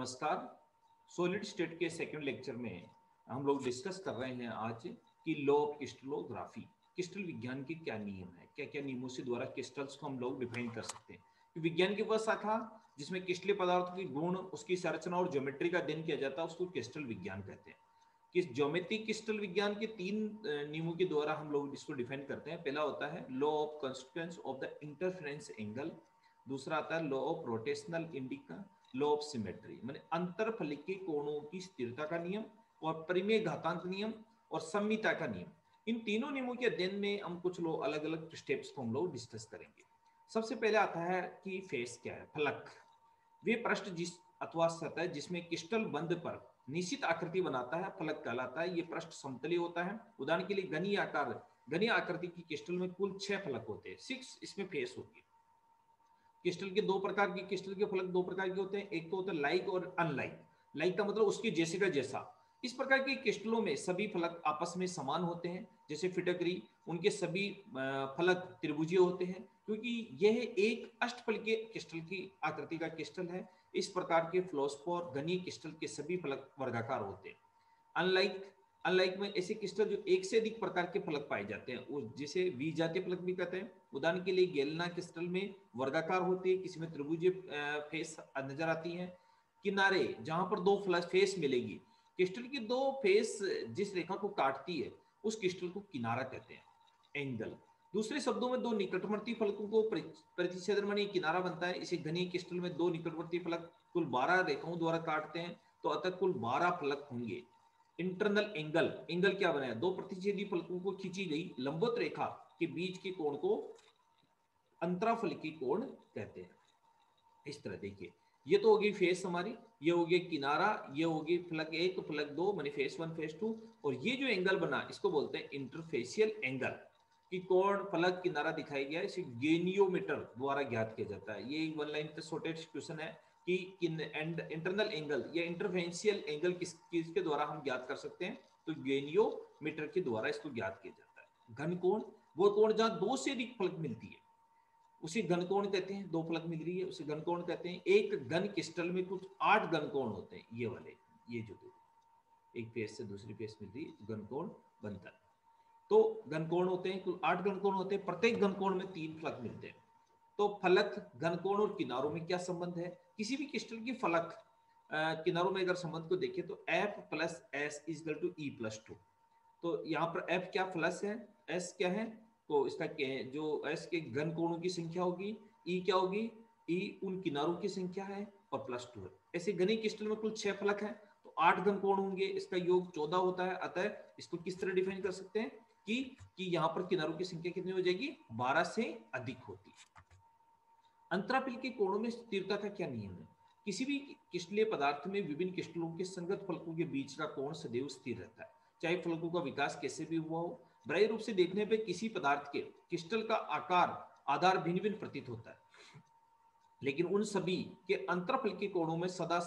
नमस्कार। Solid state के second lecture में हम लोग डिस्कस कर रहे हैं आज कि लॉ ऑफ क्रिस्टलोग्राफी, क्रिस्टल विज्ञान के क्या नियम है, क्या क्या नियमों से द्वारा क्रिस्टल्स को हम लोग डिफाइन कर सकते हैं। विज्ञान की वह शाखा जिसमें क्रिस्टलीय पदार्थों के गुण, उसकी संरचना और ज्योमेट्री का अध्ययन किया जाता है, उसको क्रिस्टल विज्ञान कहते हैं। कि ज्योमेट्रिक क्रिस्टल विज्ञान के तीन नियमों के द्वारा हम लोग इसको डिफाइन करते हैं। पहला होता है law of constancy of the interfacial angle, दूसरा आता है law of rational indices, law of symmetry माने अंतरफलकीय कोणों की स्थिरता का नियम, और परिमेय घातांक नियम और सममिता का नियम। इन तीनों नियमों के अध्ययन में हम कुछ लोग अलग अलग स्टेप्स को हम लोग डिस्कस करेंगे। सबसे पहले आता है कि फेस क्या है, फलक। वे पृष्ठ जिस अथवा सतह जिसमें क्रिस्टल बंध पर निश्चित आकृति बनाता है फलक कहलाता है। ये पृष्ठ समतलीय होता है। उदाहरण के लिए घनी आकृति की क्रिस्टल में कुल 6 फलक होते हैं, 6 इसमें फेस होगी। क्रिस्टल के दो प्रकार के क्रिस्टल के फलक दो प्रकार के होते हैं, एक तो होता है लाइक और अनलाइक। लाइक का मतलब उसके जैसे का जैसा। इस प्रकार के क्रिस्टलों में सभी फलक आपस में समान होते हैं, जैसे फिटकरी, उनके सभी फलक त्रिभुजीय होते हैं क्योंकि यह एक अष्टफलकीय क्रिस्टल की आकृति का क्रिस्टल है। इस प्रकार के फ्लोस्फोर घनीय क्रिस्टल के सभी फलक वर्गाकार होते हैं। अनलाइक में ऐसे क्रिस्टल जो एक से अधिक प्रकार के फलक पाए जाते हैं, वो जिसे विजातीय फलक भी कहते हैं। उदाहरण के लिए गेलना क्रिस्टल में वर्गाकार होती है, किसी में त्रिभुजीय फेस नजर आती है। किनारे जहां पर दो फेस मिलेगी, क्रिस्टल की दो फेस जिस रेखा को काटती है उस क्रिस्टल को किनारा कहते हैं। एंगल, दूसरे शब्दों में दो निकटवर्ती फलकों को प्रतिच्छेदन माने किनारा बनता है। इसे घनीय क्रिस्टल में दो निकटवर्ती फलक कुल 12 रेखाओं द्वारा काटते हैं तो अतः कुल 12 फलक होंगे। इंटरनल एंगल क्या बनाया, दो प्रतिच्छेदी फलकों को खींची गई लंबवत रेखा के बीच के कोण को अंतराफलकी कोण कहते हैं। इस तरह देखिए, ये तो होगी फेस हमारी, ये हो गया किनारा, ये होगी फलक 1 फलक 2 माने फेस 1 फेस 2, और ये जो एंगल बना इसको बोलते हैं इंटरफेशियल एंगल। कि कोण फलक किनारा दिखाई गया, इसे गेनियोमीटर द्वारा ज्ञात किया जाता है। ये वन लाइन पे शॉर्टेस्ट क्वेश्चन है कि इंटरनल एंगल या इंटरफेशियल एंगल किसके द्वारा हम ज्ञात कर सकते हैं, तो गेनियोमीटर के द्वारा इसको ज्ञात किया जाता है। घन कोण वो कोण जहां दो से अधिक फलक मिलती है उसे घन कोण कहते हैं। दो फलक मिल रही है उसे घन कोण कहते हैं। एक घन क्रिस्टल में कुछ 8 घन कोण होते हैं, ये वाले, ये जो एक फेस से दूसरी फेस मिल रही है घन कोण बनता है। तो घन कोण होते हैं, कुल 8 घन कोण होते हैं, प्रत्येक घन कोण में 3 फलक मिलते हैं। तो फलक, घन कोण और किनारों में क्या संबंध है, किसी भी क्रिस्टल की फलक किनारों में अगर संबंध को देखें तो F plus S is to E plus 2। तो यहाँ पर F क्या प्लस है, S क्या है, तो इसका जो S के घन कोणों की संख्या होगी, E क्या होगी, E उन किनारों की संख्या है और प्लस 2 है। ऐसे घनी क्रिस्टल में कुल 6 फलक है तो 8 घन कोण होंगे, इसका योग 14 होता है। अतः इसको किस तरह डिफाइन कर सकते हैं कि यहाँ पर किनारों की संख्या कितनी हो जाएगी, 12 से अधिक होती है। अंतराफल के कोणों में स्थिरता का क्या नियम है, किसी भी क्रिस्टलीय पदार्थ में विभिन्न क्रिस्टलों के संगत फलकों के बीच का कोण सदैव स्थिर रहता है, चाहे फलकों का विकास कैसे भी हुआ हो। बाह्य रूप से देखने पर किसी पदार्थ के क्रिस्टल का आकार आधार भिन्न भिन्न प्रतीत होता है, लेकिन उन सभी के अंतराफल के कोणों में सदा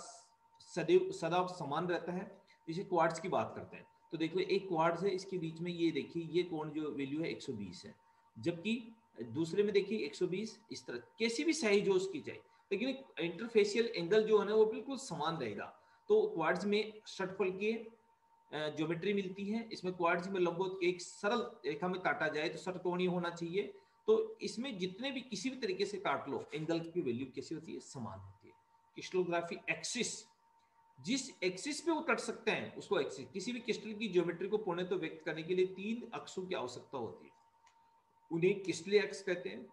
समान रहता है। जैसे क्वार्ट्ज की बात करते हैं तो देखो एक क्वार्ट्ज है, इसके बीच में ये देखिए ये कोण जो वैल्यू है 120 है, जबकि दूसरे में देखिए 120। इस तरह कैसी भी साइज हो उसकी चाहिए, लेकिन इंटरफेशियल एंगल जो है ना वो बिल्कुल समान रहेगा। तो क्वार्ट्ज में षटफल की ज्योमेट्री मिलती है। इसमें क्वार्ट्ज में लंबवत एक सरल रेखा में काटा जाए तो षटकोणीय होना चाहिए। तो इसमें जितने भी किसी भी तरीके से काट लो एंगल की वैल्यू कैसी होती है, समान होती है। क्रिस्टलोग्राफी एक्सिस, जिस एक्सिस पे वो कट सकते हैं उसको एक्सिस। किसी भी क्रिस्टल की ज्योमेट्री को पूर्णतः व्यक्त करने के लिए 3 अक्षों की आवश्यकता होती है, उन्हें क्रिस्टलीय अक्ष कहते हैं।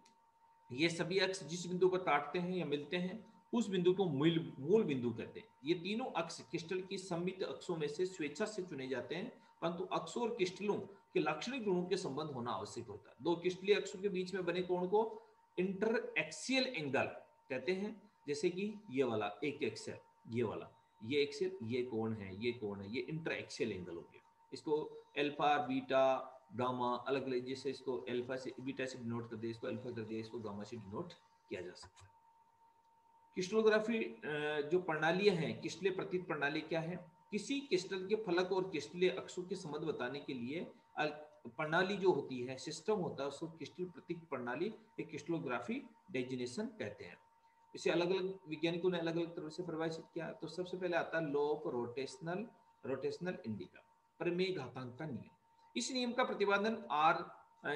ये सभी अक्ष जिस बिंदु पर काटते हैं या मिलते हैं उस बिंदु को मूल बिंदु कहते हैं। ये तीनों अक्ष क्रिस्टल की सममित अक्षों में से स्वेच्छा से चुने जाते हैं, परंतु अक्षों और क्रिस्टलों के लाक्षणिक गुणों के संबंध होना आवश्यक होता है। दो क्रिस्टलीय अक्षों के बीच में बने कोण को इंटरएक्सियल एंगल कहते हैं। जैसे कि ये वाला एक एक्स है, ये वाला ये एक्सियल, ये कोण है, ये कोण है, ये इंटरएक्सियल एंगल हो गया। इसको अल्फा, बीटा, गामा अलग अलग, जैसे इसको अल्फा से बीटा से डिनोट कर दिया, इसको अल्फा कर दिया, इसको गामा से डिनोट किया जा सकता है। क्रिस्टलोग्राफी जो प्रणालियां हैं, क्रिस्टलीय प्रतीत प्रणाली क्या है, किसी क्रिस्टल के फलक और क्रिस्टलीय अक्षों के संबंध बताने के लिए प्रणाली जो होती है, सिस्टम होता है, उसको क्रिस्टल प्रतीक प्रणाली या क्रिस्टलोग्राफी डेजिनेशन कहते हैं। इसे अलग अलग वैज्ञानिकों ने अलग अलग तरह से परिभाषित किया। तो सबसे पहले आता है लॉ ऑफ रोटेशनल इंडिका, प्रमेय घातांक का नियम। इस नियम का प्रतिपादन आर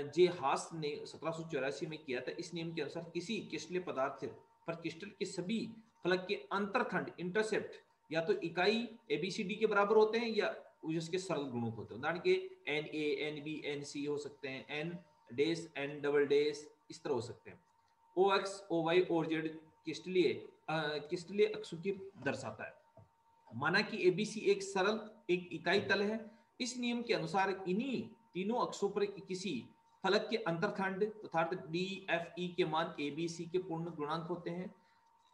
जे हास ने 1784 में किया था। इस नियम के अनुसार किसी क्रिस्टलीय पदार्थ पर क्रिस्टल के सभी फलक के अंतरखंड इंटरसेप्ट या तो इकाई एबीसीडी के बराबर होते हैं या उसके सरल गुणक होते हैं। उदाहरण के N A, N B, N C हो सकते हैं, N dash, N double dash, इस तरह हो सकते हैं। ओ एक्स, ओ वाई और जेड क्रिस्टलीय अक्षों की दर्शाता है। माना कि एबीसी एक इकाई तल है। इस नियम के अनुसार इन्हीं तीनों अक्षों पर किसी फलक के अंतरखंड अर्थात डी एफ ई के मान एबीसी के पूर्ण गुणांक होते हैं,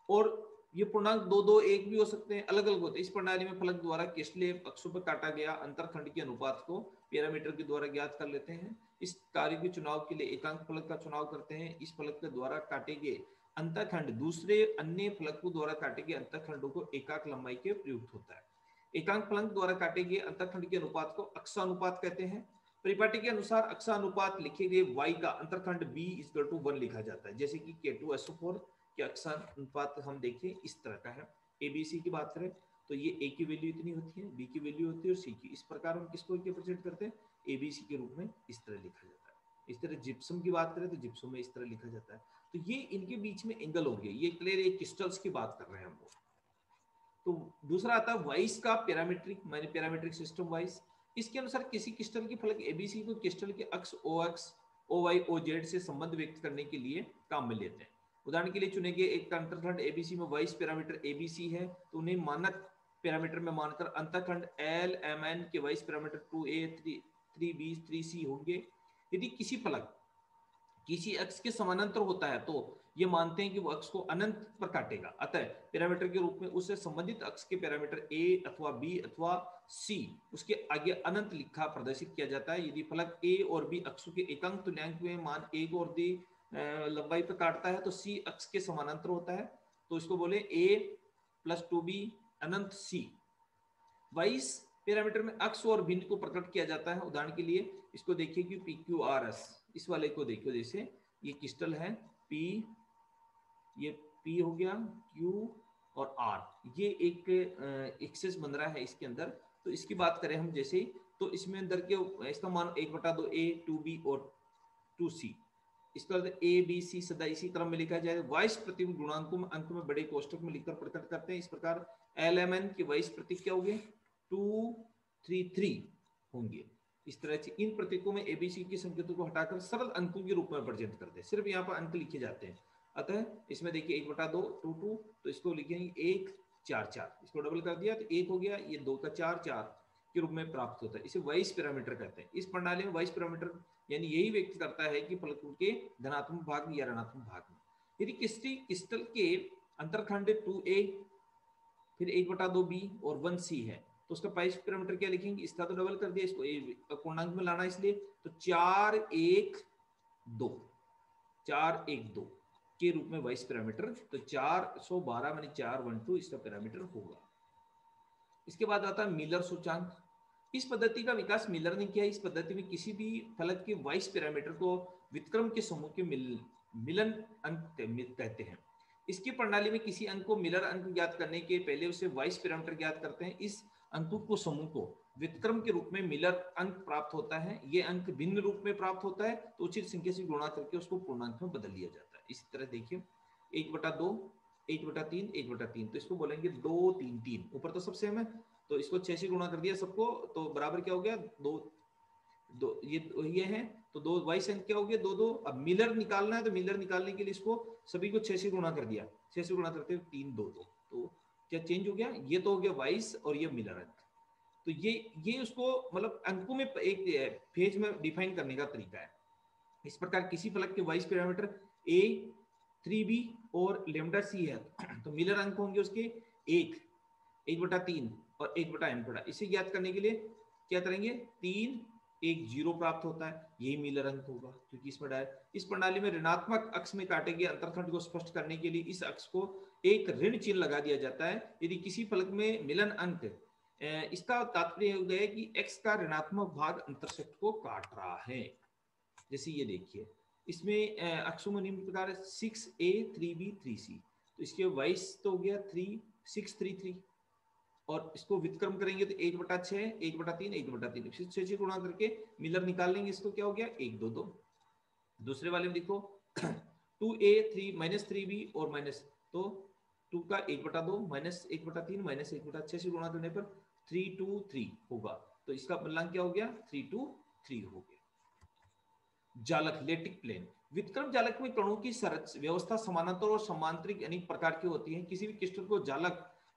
और ये पूर्णांक 2 2 1 भी हो सकते हैं, अलग अलग होते हैं। इस प्रणाली में फलक द्वारा क्रिस्टलीय अक्षों पर काटा गया अंतरखंड के अनुपात को पैरामीटर के द्वारा ज्ञात कर लेते हैं। इस कार्य के चुनाव के लिए एकांक फलक का चुनाव करते हैं। इस फलक के द्वारा काटे गए अंतरखंड दूसरे अन्य फलकों द्वारा काटे गए अंतरखंडों को एकांक लंबाई के प्रयुक्त होता है। एकांक फलक द्वारा काटे गए अंतरखंड के अनुपात को अक्षानुपात कहते हैं। परिपाटी के अनुसार अक्षानुपात लिखे गए y का अंतरखंड b = 1 लिखा जाता है। जैसे कि K2SO4 के अक्षानुपात हम देखें इस तरह का है। ABC की बात करें तो ये A की वैल्यू इतनी होती है, B की वैल्यू होती है और C की। इस प्रकार हम किसको रिप्रेजेंट करते हैं? ABC के रूप में इस तरह लिखा जाता है। इस तरह जिप्सम की बात करें तो जिप्सम में इस तरह लिखा जाता है। तो ये इनके बीच में एंगल हो गए, ये क्लियर है, क्रिस्टल्स की बात कर रहे हैं हम लोग। तो दूसरा आता है वाइस का पैरामीट्रिक सिस्टम वाइस। इसके अनुसार किसी क्रिस्टल की फलक एबीसी को क्रिस्टल के अक्ष O X, O Y, O Z से संबंध व्यक्त करने के लिए काम में लेते हैं। उदाहरण के लिए चुने गए एक अंतरखंड एबीसी में वाइस पैरामीटर एबीसी है तो उन्हें मानक पैरामीटर में मानकर अंतरखंड एल एम एन के vice parameter 2a 3b 3c होंगे। यदि किसी फलक किसी अक्ष के समानांतर होता है तो ये मानते हैं कि वो अक्ष को अनंत पर काटेगा। अतः पैरामीटर के रूप में उससे संबंधित अक्ष के पैरामीटर a अथवा b अथवा c उसके आगे अनंत लिखा प्रदर्शित किया जाता है। यदि फलक a और b अक्षों के एकांक तुल्यांक में मान 1 और दी लंबाई पर काटता है तो c अक्ष के समानांतर होता है, तो इसको बोले a + 2b Anant c। Vice parameter में अक्ष और बिंदु को प्रकट किया जाता है। उदाहरण के लिए इसको देखिए कि PQRS, इस वाले को देखिए, जैसे ये क्रिस्टल है P, ये P हो गया, Q और R, ये एक एक्सेस बन रहा है इसके अंदर। तो इसकी बात करें हम जैसे, तो इसमें अंदर के इसका मान 1/2 A 2B और 2C, इसका ए बी सी सदा इसी क्रम में लिखा जाए। वाइस प्रतीक गुणांकों में अंक में बड़े कोष्टक में लिखकर प्रकट करते हैं। इस प्रकार LMN के वाइस प्रतीक क्या होंगे? 2 3 3 होंगे। इस तरह से इन प्रतीकों में एबीसी के संकेतों को हटाकर सरल अंकों के रूप में प्रेजेंट करते हैं। सिर्फ यहाँ पर अंक लिखे जाते हैं। अतः इसमें देखिए 1/2 2 2, तो इसको लिखेंगे 1 4 4, इसको डबल कर दिया तो 1 हो गया, ये 2 का 4 4 के रूप में प्राप्त होता है। इसे वाइस पैरामीटर कहते हैं। इस प्रणाली में वाइस पैरामीटर यानी यही व्यक्त करता है कि फलकों के धनात्मक भाग में या ऋणात्मक भाग में। यदि किसी क्रिस्टल के अंतरखंड 2a फिर 1/2b और 1c है तो उसका वाइस पैरामीटर क्या लिखेंगे? इसका तो डबल कर दिया, इसको पूर्णांक में लाना इसलिए, तो 4 1 2 4 1 2 के रूप में वाइस पैरामीटर, तो 412 मानी 412 इसका पैरामीटर होगा। इसके बाद आता है मिलर सूचांक। इस पद्धति का विकास मिलर ने किया। इस पद्धति में किसी भी फलक के वाइस पैरामीटर को व्युत्क्रम के समूह के मिलन अंक कहते हैं। इसकी प्रणाली में किसी अंक को मिलर अंक ज्ञात करने के पहले उसे वाइस पैरामीटर ज्ञात करते हैं। इस अंकों को समूह को व्युत्क्रम के रूप में मिलर अंक प्राप्त होता है। ये अंक भिन्न रूप में प्राप्त होता है तो उचित संख्या से गुणा करके उसको पूर्णांक में बदल लिया जाता है। इसी तरह देखिए 1/2 1/3 1/3, तो इसको बोलेंगे 2 3 3। ऊपर तो सब सेम है तो इसको 6 से गुणा कर दिया सबको, तो बराबर क्या हो गया 2 2, ये है तो 2 वाइस अंक क्या हो गया 2 2। अब मिलर निकालना है तो मिलर निकालने के लिए इसको सभी को 6 से गुणा कर दिया, 6 से गुणा करते हुए 3 2 2, तो क्या चेंज हो गया? ये तो हो गया वाइस और ये मिलर अंक। तो ये उसको मतलब अंकों में एक फेज में डिफाइन करने का तरीका है। इस प्रकार किसी फलक के वाइस पैरामीटर a 3b और लेमडा c है तो मिलर अंक होंगे उसके 1 1/3 और 1/m²। इसे ज्ञात करने के लिए क्या करेंगे? 3 1 0 प्राप्त होता है, यही मिलर अंक होगा क्योंकि इसमें इस प्रणाली में ऋणात्मक अक्ष में काटे गए अंतरखंड को स्पष्ट करने के लिए इस अक्ष को एक ऋण चिन्ह लगा दिया जाता है। यदि किसी फलक में मिलन अंक, इसका तात्पर्य हो गया कि x का ऋणात्मक भाग अंतरसेप्ट को काट रहा है। जैसे ये देखिए इसमें अक्षों में निम्न प्रकार 6a 3b 3c, तो इसके वाइस तो हो गया 3633 और इसको व्युत्क्रम करेंगे तो 1/6 1/3 1/3 6 से गुणा करके मिलर निकाल लेंगे, इसको क्या हो गया 1 2 2। दूसरे वाले में देखो 2a 3 -3b और माइनस, तो 2 का 1/2 -1/3 -1/6 से गुणा करने पर 323 होगा, तो इसका पूर्णांक क्या हो गया 323 हो गया। जालक लेटिक प्लेन, विक्रम जालक में कणों की व्यवस्था समानांतर और समांतरिक अनेक प्रकार की होती है। किसी भी क्रिस्टल को जालक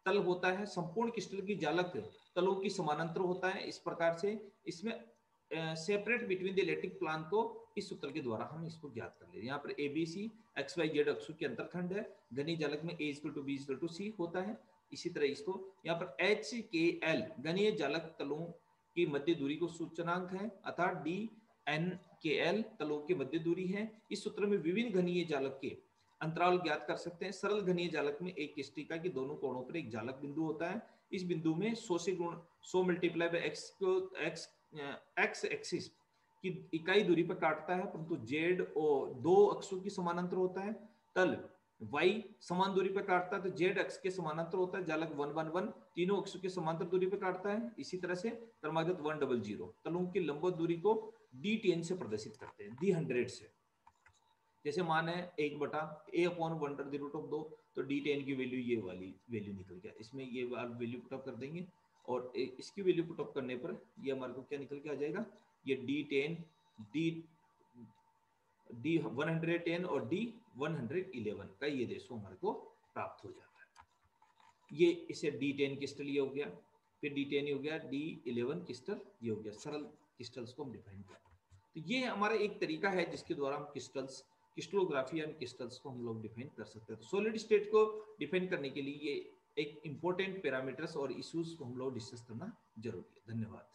तल होता है, संपूर्ण क्रिस्टल की जालक तलों की समानांतर होता है। इस प्रकार से इसमें सेपरेट बिटवीन द लेटिक प्लान को इस सूत्र के द्वारा हम इसको ज्ञात कर ले। यहाँ पर ABC XYZ अक्षों के अंतरखंड है। घनी जालक में A = B = C होता है। इसी तरह इसको यहाँ पर HKL घनीय जालक तलों की मध्य दूरी को सूचनांक है, अर्थात DNKL तलों की मध्य दूरी है। इस सूत्र में विभिन्न घनीय जालक के अंतराल ज्ञात कर सकते हैं। सरल घनीय जालक में एक केशिका के दोनों कोणों पर एक जालक बिंदु होता है। इस बिंदु में 100 से गुण 100 × x एक्सिस की इकाई दूरी पर काटता है, परंतु Z और दो अक्षों की समानांतर होता है। तल y समान दूरी पर काटता है तो Z अक्ष के समानांतर होता है। जालक 1 1 1 तीनों अक्षों के समांतर दूरी पर काटता है। इसी तरह से क्रमागत 100 तलों की लंबवत दूरी को D10 से प्रदर्शित करते हैं, D100 से। जैसे मान है 1/A/1/2 तो D10 की वैल्यू ये वाली वैल्यू निकल गया। इसमें ये वैल्यू पुटअप कर देंगे और इसकी वैल्यू पुटअप करने पर ये हमारे को क्या निकल के आ जाएगा, ये D10 D110 और D111 का ये रेशो हमारे को प्राप्त हो जाता है। ये इसे D10 क्रिस्टल ये हो गया, फिर D10 ये हो गया, D11 क्रिस्टल ये हो गया। सरल क्रिस्टल्स को हम डिफाइन करते हैं। तो ये हमारा एक तरीका है जिसके द्वारा हम क्रिस्टलोग्राफी एंड क्रिस्टल्स को हम लोग डिफाइन कर सकते हैं। तो सॉलिड स्टेट को डिफाइन करने के लिए ये एक इंपॉर्टेंट पैरामीटर्स और इश्यूज को हम लोग डिस्कस करना जरूरी है। धन्यवाद।